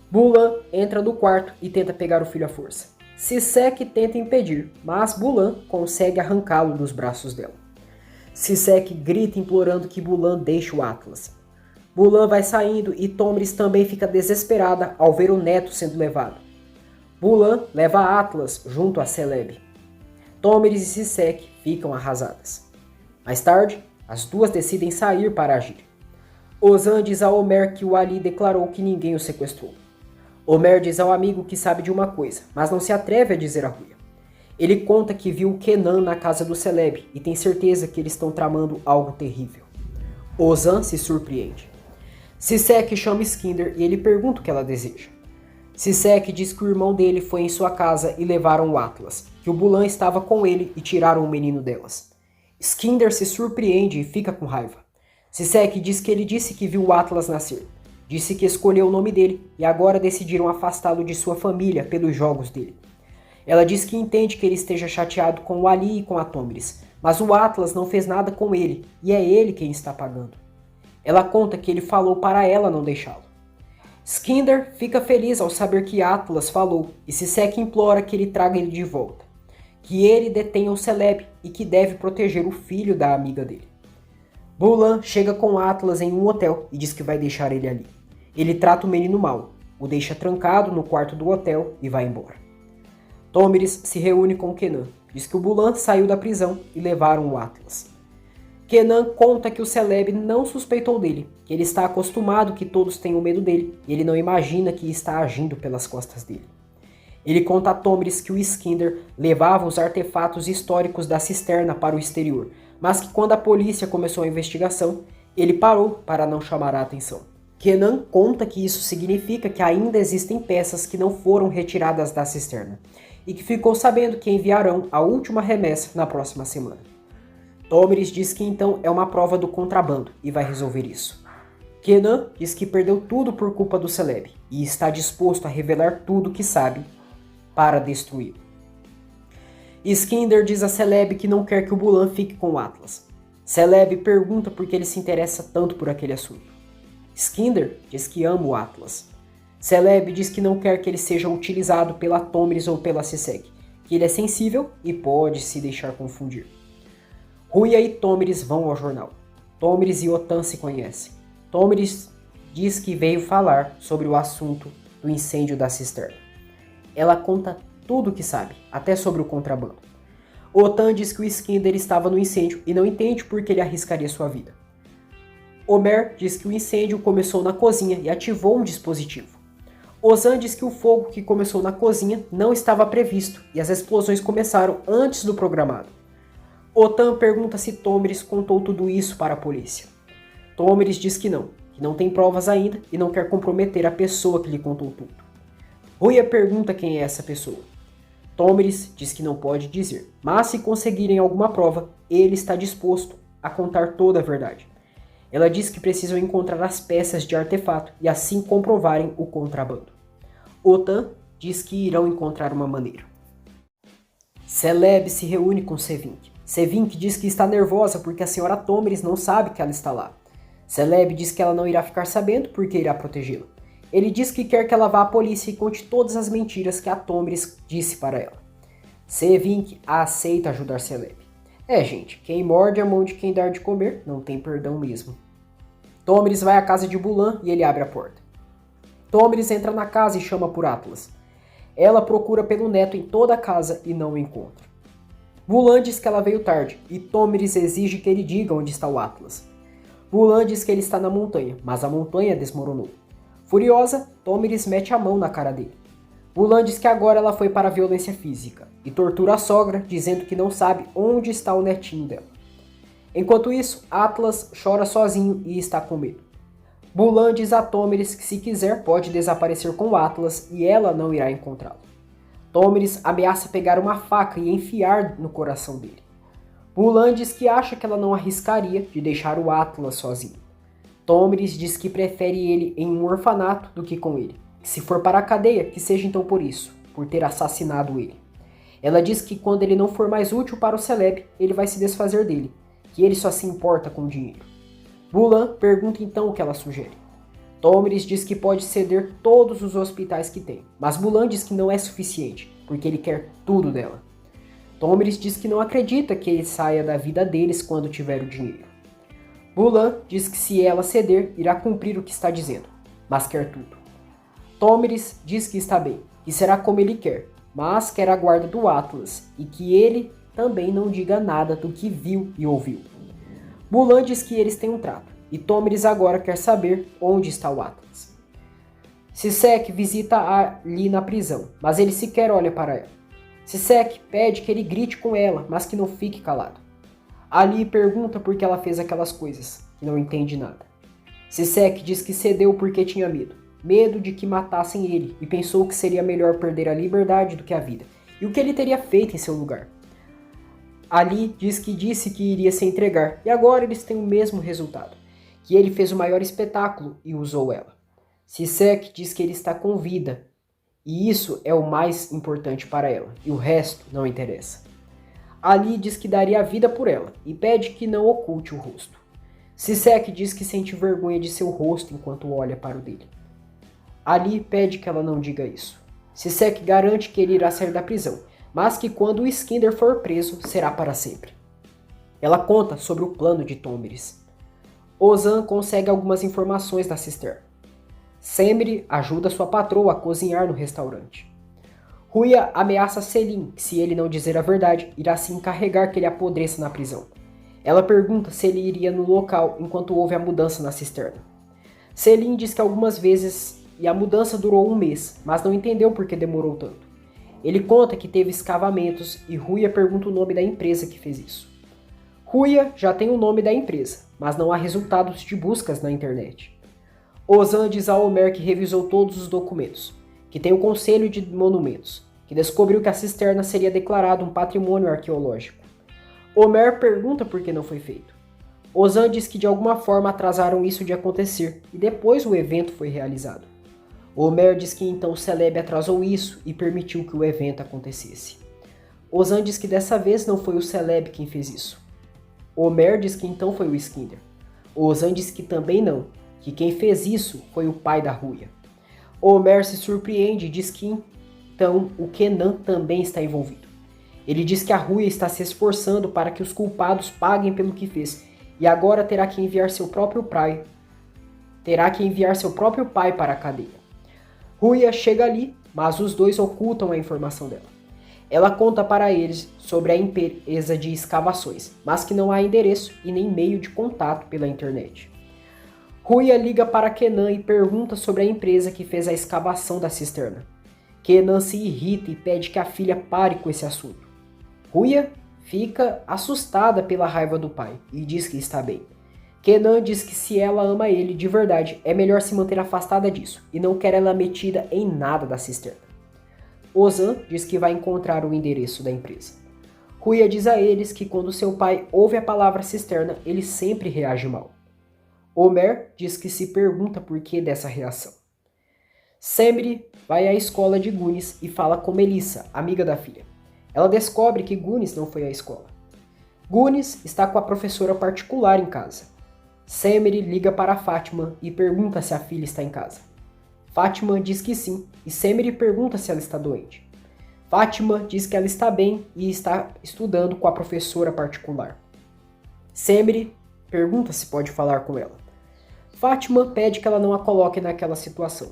Bulan entra no quarto e tenta pegar o filho à força. Sisek tenta impedir, mas Bulan consegue arrancá-lo dos braços dela. Sisek grita implorando que Bulan deixe o Atlas. Bulan vai saindo e Tômeres também fica desesperada ao ver o neto sendo levado. Bulan leva Atlas junto a Celebi. Tômeres e Sisek ficam arrasadas. Mais tarde, as duas decidem sair para agir. Ozan diz a Omer que o Ali declarou que ninguém o sequestrou. Omer diz ao amigo que sabe de uma coisa, mas não se atreve a dizer a Ruia. Ele conta que viu Kenan na casa do Celebi e tem certeza que eles estão tramando algo terrível. Ozan se surpreende. Sisek chama Skinder e ele pergunta o que ela deseja. Sisek diz que o irmão dele foi em sua casa e levaram o Atlas, que o Bulan estava com ele e tiraram o menino delas. Skinder se surpreende e fica com raiva. Sisek diz que ele disse que viu o Atlas nascer. Disse que escolheu o nome dele e agora decidiram afastá-lo de sua família pelos jogos dele. Ela diz que entende que ele esteja chateado com o Ali e com a Tômeres, mas o Atlas não fez nada com ele e é ele quem está pagando. Ela conta que ele falou para ela não deixá-lo. Skinder fica feliz ao saber que Atlas falou e Sisek implora que ele traga ele de volta, que ele detenha o Celebi e que deve proteger o filho da amiga dele. Bulan chega com Atlas em um hotel e diz que vai deixar ele ali. Ele trata o menino mal, o deixa trancado no quarto do hotel e vai embora. Tômeres se reúne com Kenan, diz que o Bulan saiu da prisão e levaram o Atlas. Kenan conta que o Celebi não suspeitou dele, que ele está acostumado que todos tenham medo dele e ele não imagina que está agindo pelas costas dele. Ele conta a Tômeres que o Skinder levava os artefatos históricos da cisterna para o exterior, mas que quando a polícia começou a investigação, ele parou para não chamar a atenção. Kenan conta que isso significa que ainda existem peças que não foram retiradas da cisterna, e que ficou sabendo que enviarão a última remessa na próxima semana. Tômeres diz que então é uma prova do contrabando e vai resolver isso. Kenan diz que perdeu tudo por culpa do Celebi e está disposto a revelar tudo que sabe para destruí-lo. Skinder diz a Celebi que não quer que o Bulan fique com o Atlas. Celebi pergunta por que ele se interessa tanto por aquele assunto. Skinder diz que ama o Atlas. Celebi diz que não quer que ele seja utilizado pela Tômeres ou pela Sisek, que ele é sensível e pode se deixar confundir. Ruia e Tômeres vão ao jornal. Tômeres e Otan se conhecem. Tômeres diz que veio falar sobre o assunto do incêndio da cisterna. Ela conta tudo o que sabe, até sobre o contrabando. Otan diz que o Skinder estava no incêndio e não entende por que ele arriscaria sua vida. Omer diz que o incêndio começou na cozinha e ativou um dispositivo. Ozan diz que o fogo que começou na cozinha não estava previsto e as explosões começaram antes do programado. Otan pergunta se Tômeres contou tudo isso para a polícia. Tômeres diz que não tem provas ainda e não quer comprometer a pessoa que lhe contou tudo. Ruia pergunta quem é essa pessoa. Tômeres diz que não pode dizer, mas se conseguirem alguma prova, ele está disposto a contar toda a verdade. Ela diz que precisam encontrar as peças de artefato e assim comprovarem o contrabando. Otan diz que irão encontrar uma maneira. Celebi se reúne com Sevink. Sevink diz que está nervosa porque a senhora Tômeres não sabe que ela está lá. Celebi diz que ela não irá ficar sabendo porque irá protegê-la. Ele diz que quer que ela vá à polícia e conte todas as mentiras que a Tômeres disse para ela. Sevink aceita ajudar Celebi. Gente, quem morde a mão de quem dá de comer não tem perdão mesmo. Tômeres vai à casa de Bulan e ele abre a porta. Tômeres entra na casa e chama por Atlas. Ela procura pelo neto em toda a casa e não o encontra. Bulan diz que ela veio tarde e Tômeres exige que ele diga onde está o Atlas. Bulan diz que ele está na montanha, mas a montanha desmoronou. Furiosa, Tômeres mete a mão na cara dele. Bulan diz que agora ela foi para a violência física e tortura a sogra, dizendo que não sabe onde está o netinho dela. Enquanto isso, Atlas chora sozinho e está com medo. Bulan diz a Tômeres que se quiser pode desaparecer com o Atlas e ela não irá encontrá-lo. Tomris ameaça pegar uma faca e enfiar no coração dele. Mulan diz que acha que ela não arriscaria de deixar o Atlas sozinho. Tomris diz que prefere ele em um orfanato do que com ele. Que se for para a cadeia, que seja então por isso, por ter assassinado ele. Ela diz que quando ele não for mais útil para o Celebi, ele vai se desfazer dele, que ele só se importa com o dinheiro. Mulan pergunta então o que ela sugere. Tomris diz que pode ceder todos os hospitais que tem, mas Mulan diz que não é suficiente, porque ele quer tudo dela. Tomris diz que não acredita que ele saia da vida deles quando tiver o dinheiro. Mulan diz que se ela ceder, irá cumprir o que está dizendo, mas quer tudo. Tomris diz que está bem, que será como ele quer, mas quer a guarda do Atlas e que ele também não diga nada do que viu e ouviu. Mulan diz que eles têm um trato, e Tomris agora quer saber onde está o Atlas. Sisek visita Ali na prisão, mas ele sequer olha para ela. Sisek pede que ele grite com ela, mas que não fique calado. Ali pergunta por que ela fez aquelas coisas, que não entende nada. Sisek diz que cedeu porque tinha medo. Medo de que matassem ele, e pensou que seria melhor perder a liberdade do que a vida, e o que ele teria feito em seu lugar. Ali diz que disse que iria se entregar, e agora eles têm o mesmo resultado, que ele fez o maior espetáculo e usou ela. Sisek diz que ele está com vida, e isso é o mais importante para ela, e o resto não interessa. Ali diz que daria a vida por ela, e pede que não oculte o rosto. Sisek diz que sente vergonha de seu rosto enquanto olha para o dele. Ali pede que ela não diga isso. Sisek garante que ele irá sair da prisão, mas que quando o Skinder for preso, será para sempre. Ela conta sobre o plano de Tomris. Ozan consegue algumas informações da cisterna. Semri ajuda sua patroa a cozinhar no restaurante. Ruya ameaça Selim que se ele não dizer a verdade, irá se encarregar que ele apodreça na prisão. Ela pergunta se ele iria no local enquanto houve a mudança na cisterna. Selim diz que algumas vezes e a mudança durou um mês, mas não entendeu por que demorou tanto. Ele conta que teve escavamentos e Ruya pergunta o nome da empresa que fez isso. Ruya já tem o nome da empresa, mas não há resultados de buscas na internet. Ozan diz a Omer que revisou todos os documentos, que tem o Conselho de Monumentos, que descobriu que a cisterna seria declarada um patrimônio arqueológico. Omer pergunta por que não foi feito. Ozan diz que de alguma forma atrasaram isso de acontecer e depois o evento foi realizado. Omer diz que então o Celebi atrasou isso e permitiu que o evento acontecesse. Ozan diz que dessa vez não foi o Celebi quem fez isso. Omer diz que então foi o Skinder. Ozan diz que também não, que quem fez isso foi o pai da Ruya. Omer se surpreende e diz que então o Kenan também está envolvido. Ele diz que a Ruya está se esforçando para que os culpados paguem pelo que fez e agora terá que enviar seu próprio pai para a cadeia. Ruya chega ali, mas os dois ocultam a informação dela. Ela conta para eles sobre a empresa de escavações, mas que não há endereço e nem meio de contato pela internet. Ruya liga para Kenan e pergunta sobre a empresa que fez a escavação da cisterna. Kenan se irrita e pede que a filha pare com esse assunto. Ruya fica assustada pela raiva do pai e diz que está bem. Kenan diz que se ela ama ele de verdade, é melhor se manter afastada disso e não quer ela metida em nada da cisterna. Ozan diz que vai encontrar o endereço da empresa. Ruya diz a eles que quando seu pai ouve a palavra cisterna, ele sempre reage mal. Omer diz que se pergunta por que dessa reação. Semri vai à escola de Gunis e fala com Melissa, amiga da filha. Ela descobre que Gunis não foi à escola. Gunis está com a professora particular em casa. Semri liga para Fátima e pergunta se a filha está em casa. Fátima diz que sim, e Semri pergunta se ela está doente. Fátima diz que ela está bem e está estudando com a professora particular. Semri pergunta se pode falar com ela. Fátima pede que ela não a coloque naquela situação,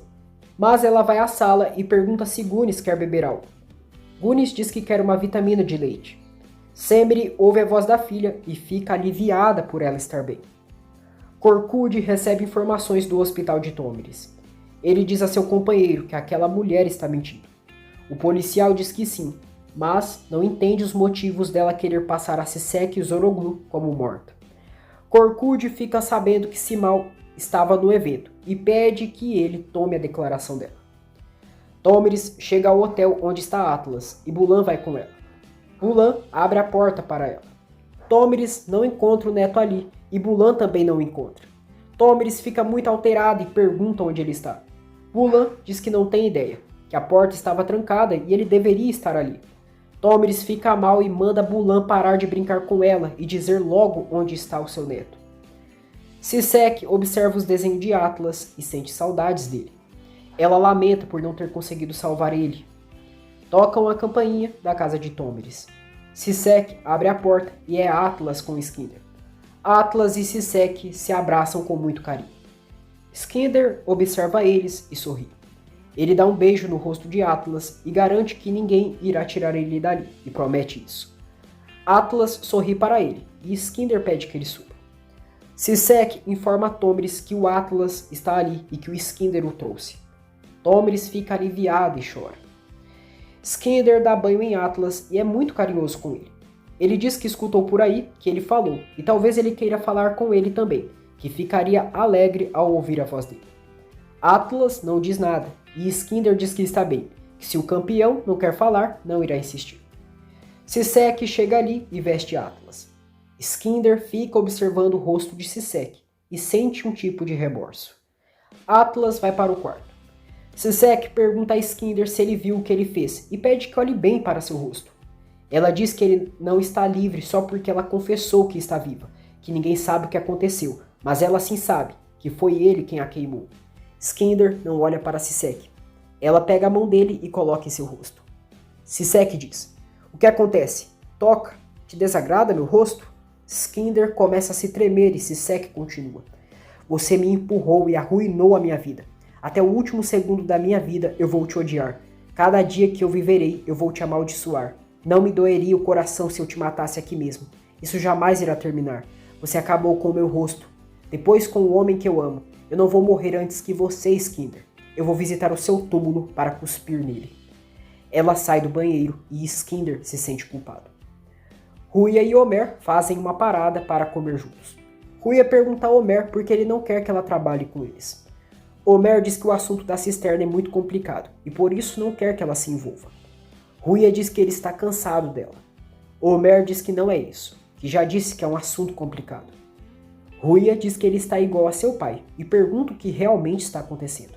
mas ela vai à sala e pergunta se Gunis quer beber algo. Gunis diz que quer uma vitamina de leite. Semri ouve a voz da filha e fica aliviada por ela estar bem. Korkut recebe informações do hospital de Tomris. Ele diz a seu companheiro que aquela mulher está mentindo. O policial diz que sim, mas não entende os motivos dela querer passar a Sisek e Zoroglu como morta. Korkut fica sabendo que Simal estava no evento e pede que ele tome a declaração dela. Tomiris chega ao hotel onde está Atlas e Bulan vai com ela. Bulan abre a porta para ela. Tomiris não encontra o neto ali e Bulan também não o encontra. Tomiris fica muito alterado e pergunta onde ele está. Bulan diz que não tem ideia, que a porta estava trancada e ele deveria estar ali. Tomiris fica mal e manda Bulan parar de brincar com ela e dizer logo onde está o seu neto. Sisek observa os desenhos de Atlas e sente saudades dele. Ela lamenta por não ter conseguido salvar ele. Tocam a campainha da casa de Tomiris. Sisek abre a porta e é Atlas com Skinder. Atlas e Sisek se abraçam com muito carinho. Skinder observa eles e sorri. Ele dá um beijo no rosto de Atlas e garante que ninguém irá tirar ele dali, e promete isso. Atlas sorri para ele e Skinder pede que ele suba. Sisek informa a Tomiris que o Atlas está ali e que o Skinder o trouxe. Tomiris fica aliviado e chora. Skinder dá banho em Atlas e é muito carinhoso com ele. Ele diz que escutou por aí que ele falou e talvez ele queira falar com ele também, que ficaria alegre ao ouvir a voz dele. Atlas não diz nada e Skinder diz que está bem, que se o campeão não quer falar, não irá insistir. Sisek chega ali e veste Atlas. Skinder fica observando o rosto de Sisek e sente um tipo de remorso. Atlas vai para o quarto. Sisek pergunta a Skinder se ele viu o que ele fez e pede que olhe bem para seu rosto. Ela diz que ele não está livre só porque ela confessou que está viva, que ninguém sabe o que aconteceu, mas ela sim sabe, que foi ele quem a queimou. Skinder não olha para Sisek. Ela pega a mão dele e coloca em seu rosto. Sisek diz: "O que acontece? Toca? Te desagrada meu rosto?" Skinder começa a se tremer e Sisek continua: "Você me empurrou e arruinou a minha vida. Até o último segundo da minha vida eu vou te odiar. Cada dia que eu viverei eu vou te amaldiçoar. Não me doeria o coração se eu te matasse aqui mesmo. Isso jamais irá terminar. Você acabou com o meu rosto. Depois com o homem que eu amo. Eu não vou morrer antes que você, Skinder. Eu vou visitar o seu túmulo para cuspir nele." Ela sai do banheiro e Skinder se sente culpado. Ruya e Homer fazem uma parada para comer juntos. Ruya pergunta a Homer por que ele não quer que ela trabalhe com eles. Homer diz que o assunto da cisterna é muito complicado e por isso não quer que ela se envolva. Ruya diz que ele está cansado dela. Homer diz que não é isso, que já disse que é um assunto complicado. Ruya diz que ele está igual a seu pai e pergunta o que realmente está acontecendo.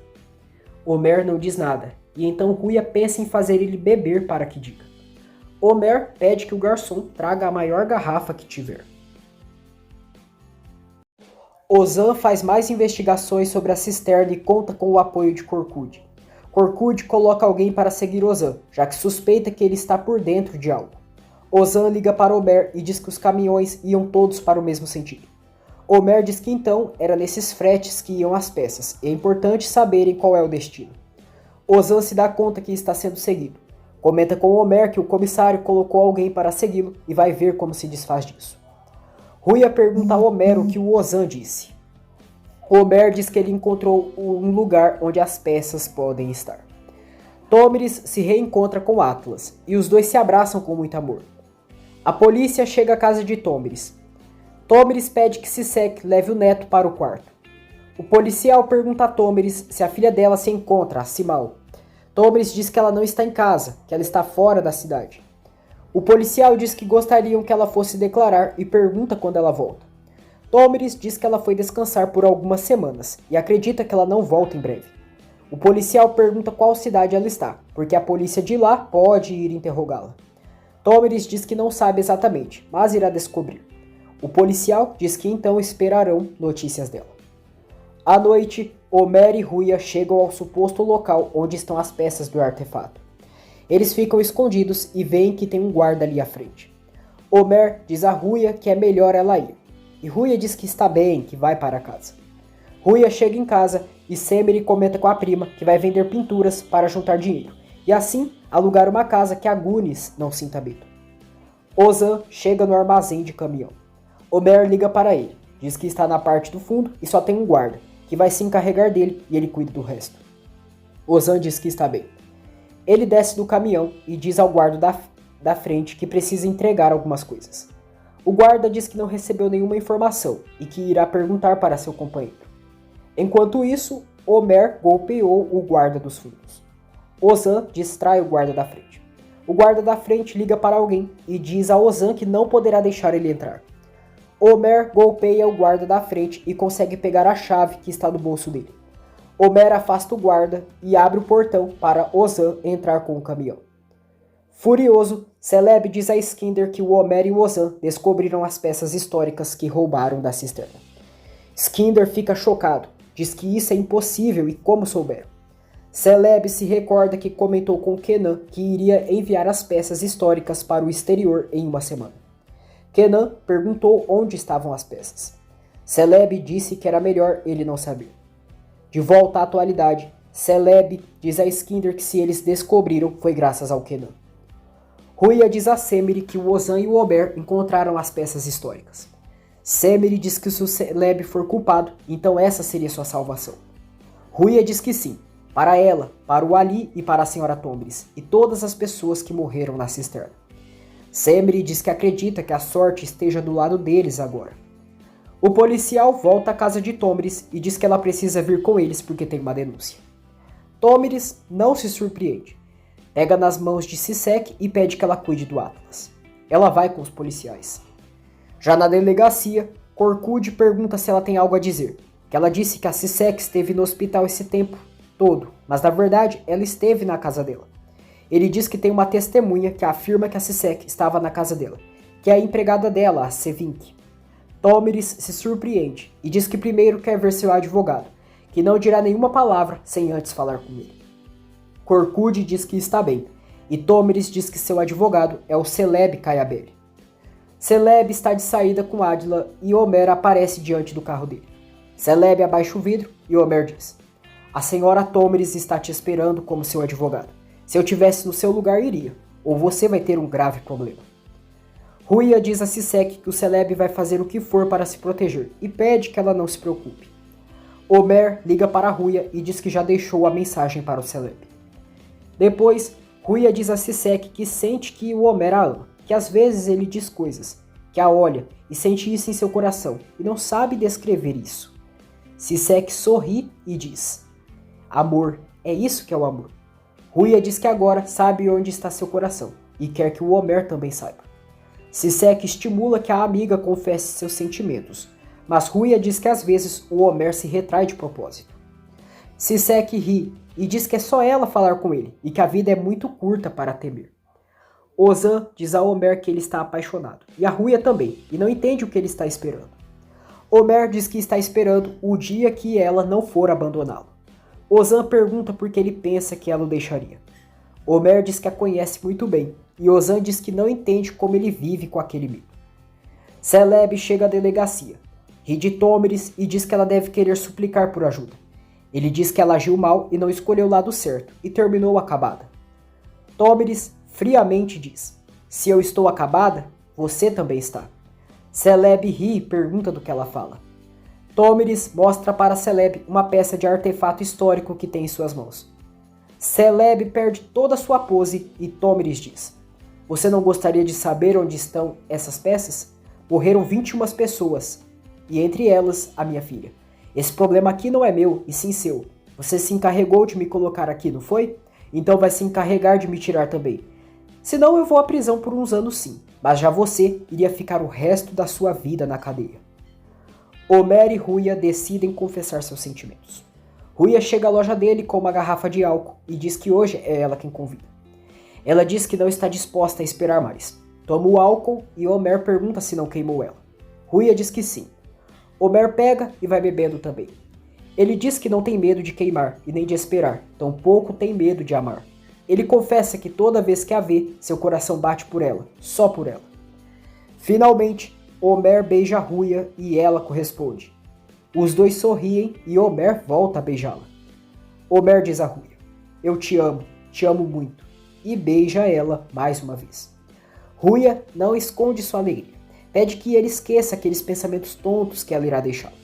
Homer não diz nada e então Ruya pensa em fazer ele beber para que diga. Homer pede que o garçom traga a maior garrafa que tiver. Ozan faz mais investigações sobre a cisterna e conta com o apoio de Korkud. Korkud coloca alguém para seguir Ozan, já que suspeita que ele está por dentro de algo. Ozan liga para Homer e diz que os caminhões iam todos para o mesmo sentido. Homer diz que então era nesses fretes que iam as peças, e é importante saberem qual é o destino. Ozan se dá conta que está sendo seguido. Comenta com Homer que o comissário colocou alguém para segui-lo e vai ver como se desfaz disso. Ruya pergunta a Homer o que o Ozan disse. Homer diz que ele encontrou um lugar onde as peças podem estar. Tomiris se reencontra com Atlas e os dois se abraçam com muito amor. A polícia chega à casa de Tomiris. Tomiris pede que Sisek leve o neto para o quarto. O policial pergunta a Tomiris se a filha dela se encontra, a Simal. Tomiris diz que ela não está em casa, que ela está fora da cidade. O policial diz que gostariam que ela fosse declarar e pergunta quando ela volta. Tomiris diz que ela foi descansar por algumas semanas e acredita que ela não volta em breve. O policial pergunta qual cidade ela está, porque a polícia de lá pode ir interrogá-la. Tomiris diz que não sabe exatamente, mas irá descobrir. O policial diz que então esperarão notícias dela. À noite, Homer e Ruya chegam ao suposto local onde estão as peças do artefato. Eles ficam escondidos e veem que tem um guarda ali à frente. Homer diz a Ruya que é melhor ela ir. E Ruya diz que está bem, que vai para casa. Ruya chega em casa e Semery comenta com a prima que vai vender pinturas para juntar dinheiro. E assim, alugar uma casa que a Gunis não sinta medo. Ozan chega no armazém de caminhão. Homer liga para ele. Diz que está na parte do fundo e só tem um guarda, que vai se encarregar dele e ele cuida do resto. Ozan diz que está bem. Ele desce do caminhão e diz ao guarda da frente que precisa entregar algumas coisas. O guarda diz que não recebeu nenhuma informação e que irá perguntar para seu companheiro. Enquanto isso, Homer golpeou o guarda dos fundos. Ozan distrai o guarda da frente. O guarda da frente liga para alguém e diz a Ozan que não poderá deixar ele entrar. Homer golpeia o guarda da frente e consegue pegar a chave que está no bolso dele. Homer afasta o guarda e abre o portão para Ozan entrar com o caminhão. Furioso, Celebi diz a Skinder que o Homer e o Ozan descobriram as peças históricas que roubaram da cisterna. Skinder fica chocado, diz que isso é impossível e como souberam. Celebi se recorda que comentou com Kenan que iria enviar as peças históricas para o exterior em uma semana. Kenan perguntou onde estavam as peças. Celebi disse que era melhor ele não saber. De volta à atualidade, Celebi diz a Skinder que se eles descobriram foi graças ao Kenan. Ruya diz a Semire que o Ozan e o Homer encontraram as peças históricas. Semire diz que se o Celebi for culpado, então essa seria sua salvação. Ruya diz que sim, para ela, para o Ali e para a Sra. Tombres, e todas as pessoas que morreram na cisterna. Semire diz que acredita que a sorte esteja do lado deles agora. O policial volta à casa de Tombres e diz que ela precisa vir com eles porque tem uma denúncia. Tombres não se surpreende. Pega nas mãos de Sisek e pede que ela cuide do Atlas. Ela vai com os policiais. Já na delegacia, Korkut pergunta se ela tem algo a dizer. Que ela disse que a Sisek esteve no hospital esse tempo todo, mas na verdade ela esteve na casa dela. Ele diz que tem uma testemunha que afirma que a Sisek estava na casa dela, que é a empregada dela, a Sevink. Tomeris se surpreende e diz que primeiro quer ver seu advogado, que não dirá nenhuma palavra sem antes falar com ele. Korkut diz que está bem, e Tomeris diz que seu advogado é o Celebi Kayabeli. Celebi está de saída com Adila e Homer aparece diante do carro dele. Celebi abaixa o vidro e Homer diz: "A senhora Tomeris está te esperando como seu advogado. Se eu tivesse no seu lugar, iria, ou você vai ter um grave problema." Ruya diz a Sisek que o Celebi vai fazer o que for para se proteger e pede que ela não se preocupe. Homer liga para Ruya e diz que já deixou a mensagem para o Celebi. Depois, Ruya diz a Sisek que sente que o Homer a ama, que às vezes ele diz coisas, que a olha e sente isso em seu coração e não sabe descrever isso. Sisek sorri e diz: "Amor, é isso que é o amor." Ruya diz que agora sabe onde está seu coração e quer que o Homer também saiba. Sisek estimula que a amiga confesse seus sentimentos, mas Ruya diz que às vezes o Homer se retrai de propósito. Sisek ri e diz que é só ela falar com ele e que a vida é muito curta para temer. Ozan diz a Homer que ele está apaixonado, e a Ruya também, e não entende o que ele está esperando. Homer diz que está esperando o dia que ela não for abandoná-lo. Ozan pergunta por que ele pensa que ela o deixaria. Homer diz que a conhece muito bem, e Ozan diz que não entende como ele vive com aquele medo. Celebi chega à delegacia, ri de Tomeris e diz que ela deve querer suplicar por ajuda. Ele diz que ela agiu mal e não escolheu o lado certo, e terminou acabada. Tomeris friamente diz: "Se eu estou acabada, você também está." Celebi ri e pergunta do que ela fala. Tomeris mostra para Celebi uma peça de artefato histórico que tem em suas mãos. Celebi perde toda a sua pose e Tomeris diz: "Você não gostaria de saber onde estão essas peças? Morreram 21 pessoas, e entre elas a minha filha. Esse problema aqui não é meu, e sim seu. Você se encarregou de me colocar aqui, não foi? Então vai se encarregar de me tirar também. Senão eu vou à prisão por uns anos sim, mas já você iria ficar o resto da sua vida na cadeia." Homer e Ruya decidem confessar seus sentimentos. Ruya chega à loja dele com uma garrafa de álcool e diz que hoje é ela quem convida. Ela diz que não está disposta a esperar mais. Toma o álcool e Homer pergunta se não queimou ela. Ruya diz que sim. Homer pega e vai bebendo também. Ele diz que não tem medo de queimar e nem de esperar, tampouco tem medo de amar. Ele confessa que toda vez que a vê, seu coração bate por ela, só por ela. Finalmente, Homer beija Ruya e ela corresponde. Os dois sorriem e Homer volta a beijá-la. Homer diz a Ruya: "Eu te amo muito", e beija ela mais uma vez. Ruya não esconde sua alegria, pede que ele esqueça aqueles pensamentos tontos que ela irá deixá-lo.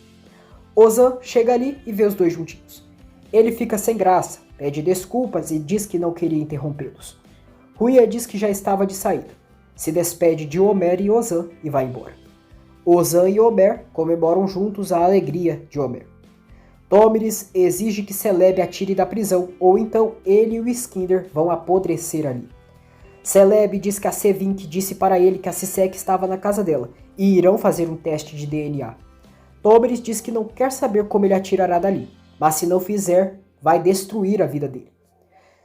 Ozan chega ali e vê os dois juntinhos. Ele fica sem graça, pede desculpas e diz que não queria interrompê-los. Ruya diz que já estava de saída, se despede de Homer e Ozan e vai embora. Ozan e Homer comemoram juntos a alegria de Homer. Tomris exige que Celeb atire da prisão, ou então ele e o Skinder vão apodrecer ali. Celeb diz que a C20 disse para ele que a Sisek estava na casa dela e irão fazer um teste de DNA. Tomris diz que não quer saber como ele atirará dali, mas se não fizer, vai destruir a vida dele.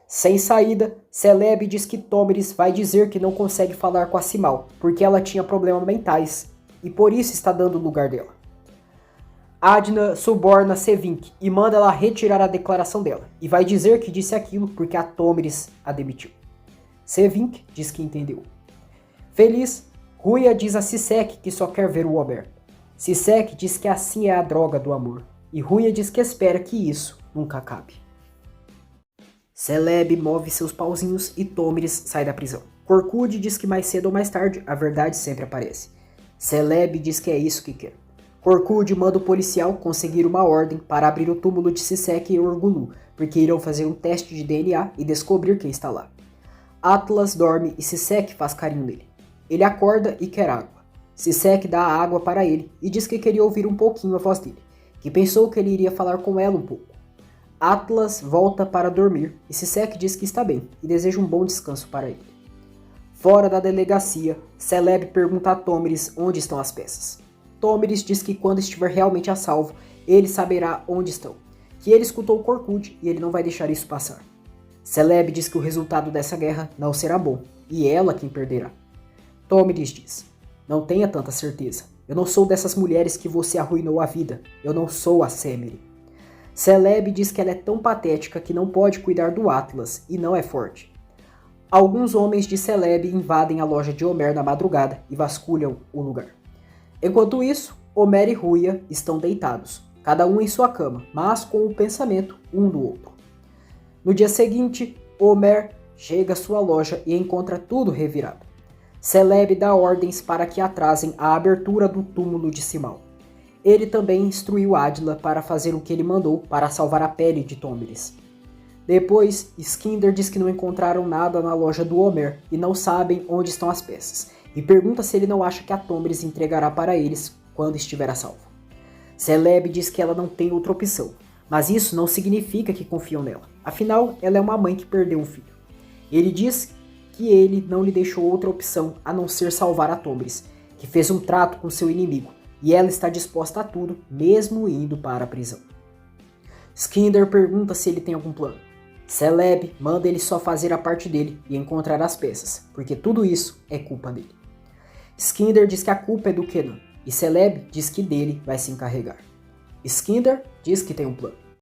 Sem saída, Celeb diz que Tomris vai dizer que não consegue falar com a Simão, porque ela tinha problemas mentais, e por isso está dando o lugar dela. Adna suborna C20 e manda ela retirar a declaração dela, e vai dizer que disse aquilo porque a Tomris a demitiu. C20 diz que entendeu. Feliz, Ruya diz a Sisek que só quer ver o Omer. Sisek diz que assim é a droga do amor, e Ruya diz que espera que isso nunca acabe. Celeb move seus pauzinhos e Tomris sai da prisão. Korkut diz que mais cedo ou mais tarde a verdade sempre aparece. Celeb diz que é isso que quer. Korkut manda o policial conseguir uma ordem para abrir o túmulo de Sisek e Orgulu, porque irão fazer um teste de DNA e descobrir quem está lá. Atlas dorme e Sisek faz carinho nele. Ele acorda e quer água. Sisek dá a água para ele e diz que queria ouvir um pouquinho a voz dele, que pensou que ele iria falar com ela um pouco. Atlas volta para dormir e Sisek diz que está bem e deseja um bom descanso para ele. Fora da delegacia, Celeb pergunta a Tomris onde estão as peças. Tomris diz que quando estiver realmente a salvo, ele saberá onde estão, que ele escutou o Korkut e ele não vai deixar isso passar. Celeb diz que o resultado dessa guerra não será bom, e ela quem perderá. Tomris diz, não tenha tanta certeza, eu não sou dessas mulheres que você arruinou a vida, eu não sou a Semele. Celeb diz que ela é tão patética que não pode cuidar do Atlas e não é forte. Alguns homens de Celeb invadem a loja de Omer na madrugada e vasculham o lugar. Enquanto isso, Omer e Ruya estão deitados, cada um em sua cama, mas com o pensamento um do outro. No dia seguinte, Omer chega à sua loja e encontra tudo revirado. Celeb dá ordens para que atrasem a abertura do túmulo de Simão. Ele também instruiu Adla para fazer o que ele mandou para salvar a pele de Tomris. Depois, Skinder diz que não encontraram nada na loja do Omer e não sabem onde estão as peças, e pergunta se ele não acha que a Tomris entregará para eles quando estiver a salvo. Celeb diz que ela não tem outra opção, mas isso não significa que confiam nela, afinal ela é uma mãe que perdeu um filho. Ele diz que ele não lhe deixou outra opção a não ser salvar a Tomris, que fez um trato com seu inimigo, e ela está disposta a tudo, mesmo indo para a prisão. Skinder pergunta se ele tem algum plano. Celeb manda ele só fazer a parte dele e encontrar as peças, porque tudo isso é culpa dele. Skinder diz que a culpa é do Kenan, e Celeb diz que dele vai se encarregar. Skinder diz que tem um plano.